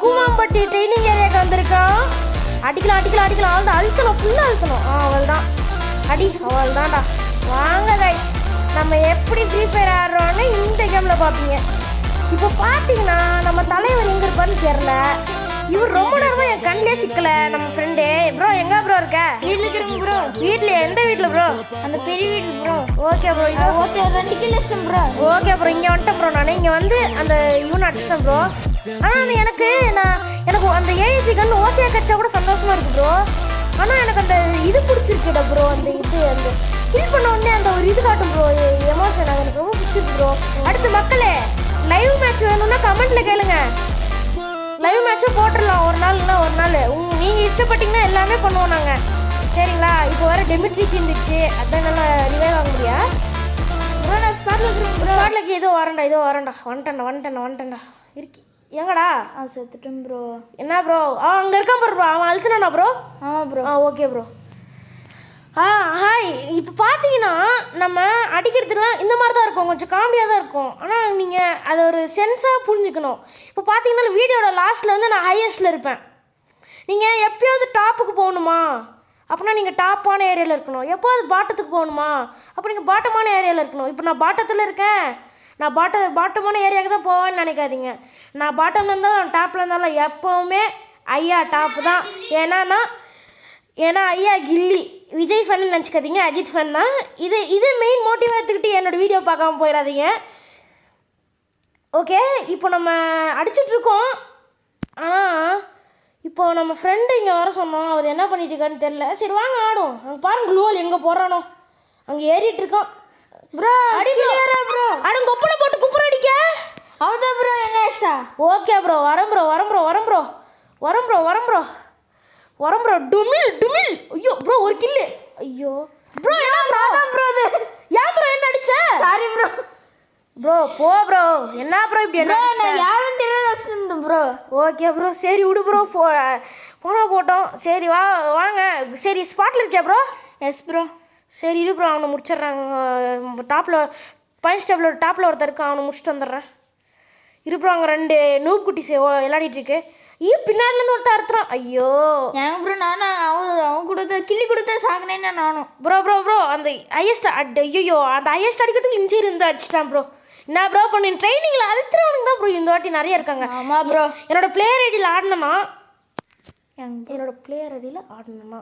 Koomampatti training ஏரியாவுக்கு வந்திருக்கோம். அடிக்கலாம் அடிக்கலாம் அடிக்கலாம், அவள் தான் அழுத்தணும், ஃபுல்லாக அழுத்தணும். அவள் தான் அடி, அவள் தான்டா. வாங்க guys, நம்ம எப்படி ஃப்ரீ ஃபயர் ஆடுறோன்னு இந்த கேமில் பார்ப்பீங்க. இப்போ பார்த்தீங்கன்னா நம்ம தலைவர் எங்கே இருப்பான்னு தெரியல. இவர் ரொம்ப நேரமா என் கண்ணிலே சிக்கல. நம்ம ஃப்ரெண்டு ப்ரோ எங்க ப்ரோ இருக்க? வீட்டில் இருக்கிறேங்க ப்ரோ. வீட்ல எந்த வீட்டில் ப்ரோ? அந்த பெரிய வீடு bro. Okay bro. Okay 2 kilo இஷ்டம் ப்ரோ. ஓகே ப்ரோ, இங்கே வந்துட்டேன் ப்ரோ. நான் இங்கே வந்து அந்த இவனை அடிச்சிட்டேன் ப்ரோ. ஆனால் எனக்கு அந்த ஏஜி கன் ஓசையாக கச்சா கூட சந்தோஷமா இருக்கு ப்ரோ. ஆனால் எனக்கு அந்த இது பிடிச்சிருக்குடா ப்ரோ. அந்த கில் பண்ண உடனே அந்த ஒரு இது காட்டும் ப்ரோ, எமோஷன். அது எனக்கு ரொம்ப பிடிச்சிருக்கு ப்ரோ. அடுத்து மக்களே, லைவ் மேட்ச் வேணும்னா கமெண்ட்ல கேளுங்க. லைவ் மேட்சும் போட்டுடலாம் ஒரு நாள், இல்லை ஒரு நாள். நீங்கள் இஷ்டப்பட்டீங்கன்னா எல்லாமே பண்ணுவோம் நாங்கள், சரிங்களா? இப்போ வர டெமிட்ரி தீர்ந்துச்சு, அதான் நல்லா ரிவைவ் ஆக முடியா ப்ரோ. நான் ஸ்பாட்டில் இருக்கிறேன் ப்ரோ. ஸ்பாட்லக்கு இதோ வரேன்டா வந்துட்டேன்டா இருக்கி. எங்கடா? செத்துட்டேன் ப்ரோ. என்ன ப்ரோ? அங்கே இருக்கான் ப்ரோ. அவன் அழுத்தினா ப்ரோ? ஆமாம் ப்ரோ. Okay bro. ஹாய். இப்போ பார்த்தீங்கன்னா நம்ம அடிக்கிறதுலாம் இந்த மாதிரி தான் இருக்கும், கொஞ்சம் காமெடியாக தான் இருக்கும். ஆனால் நீங்கள் அதை ஒரு சென்ஸாக புரிஞ்சுக்கணும். இப்போ பார்த்தீங்கன்னா வீடியோட லாஸ்ட்டில் வந்து நான் ஹையஸ்ட்டில் இருப்பேன். நீங்கள் எப்போயாவது டாப்புக்கு போகணுமா அப்படின்னா நீங்கள் டாப்பான ஏரியாவில் இருக்கணும். எப்போது பாட்டத்துக்கு போகணுமா அப்போ நீங்கள் பாட்டமான ஏரியாவில் இருக்கணும். இப்போ நான் பாட்டத்தில் இருக்கேன், நான் பாட்டமான ஏரியாவுக்கு தான் போவேன்னு நினைக்காதீங்க. நான் பாட்டமில் இருந்தாலும் டாப்பில் இருந்தாலும் எப்போவுமே ஐயா டாப்பு தான். ஏன்னா ஐயா கில்லி விஜய் ஃபேன் நினச்சிக்காதீங்க, அஜித் ஃபேன் தான். இது மெயின் மோட்டிவாக எடுத்துக்கிட்டு என்னோடய வீடியோ பார்க்காம போயிடாதீங்க. ஓகே, இப்போ நம்ம அடிச்சிட்ருக்கோம். ஆனால் இப்போ நம்ம ஃப்ரெண்டு இங்கே வர சொன்னோம். அவர் என்ன பண்ணிட்டு இருக்கான்னு தெரில. சரி வாங்க ஆடும். அங்கே பாருங்க குளோல் எங்கே போடுறானோ, அங்கே ஏறிட்டு இருக்கான் ப்ரோ. அடிக்கல ப்ரோ. அட கொப்பனை போட்டு குப்புற அடிக்க அவதான் ப்ரோ என்ன ஆச்சா? ஓகே ப்ரோ, வரேன் ப்ரோ. டுமில். ஐயோ ப்ரோ, ஒரு கில்லு. ஐயோ ப்ரோ, என்ன ப்ரோ? ப்ரோ அது ஏன் ப்ரோ என்ன அடிச்ச? Sorry bro. ப்ரோ போ ப்ரோ. என்ன ப்ரோ இப்படி என்ன? நான் யாரும் தெரியல ப்ரோ. ஓகே ப்ரோ, சரி விடு ப்ரோ. போட்டோம். சரி வாங்க. சரி ஸ்பாட்டில் இருக்கியா ப்ரோ? S bro. சரி இரு ப்ரோ, அவனை முடிச்சிட்றாங்க. டாப்பில் பாயிண்ட்ஸ் டேபிள் டாப்பில் ஒருத்தர் இருக்கான், அவனை முடிச்சுட்டு வந்துடுறேன். இரு ப்ரோ, அங்கே 2 நூப் குட்டிஸ் விளையாடிட்டு இருக்கு. பின்னாடிலேருந்து ஒருத்தர் அறுத்துறான். ஐயோ ஏங்க ப்ரோ, நானும் அவன் கிள்ளி கொடுத்தா சாகினேன்னு நானும். ப்ரோ அந்த ஹையஸ்ட் ஐயோ அந்த ஹையஸ்ட் அடிக்கிறதுக்கு இன்ஜியர் இருந்து அடிச்சிட்டான் ப்ரோ. என்ன ப்ரோ பண்ணி ட்ரைனிங்கில் அழுத்துறவனுங்க தான் ப்ரோ இந்த வாட்டி நிறைய இருக்காங்க. ஆமாம் ப்ரோ. என்னோட பிளேயர் ஐடியில் ஆடினா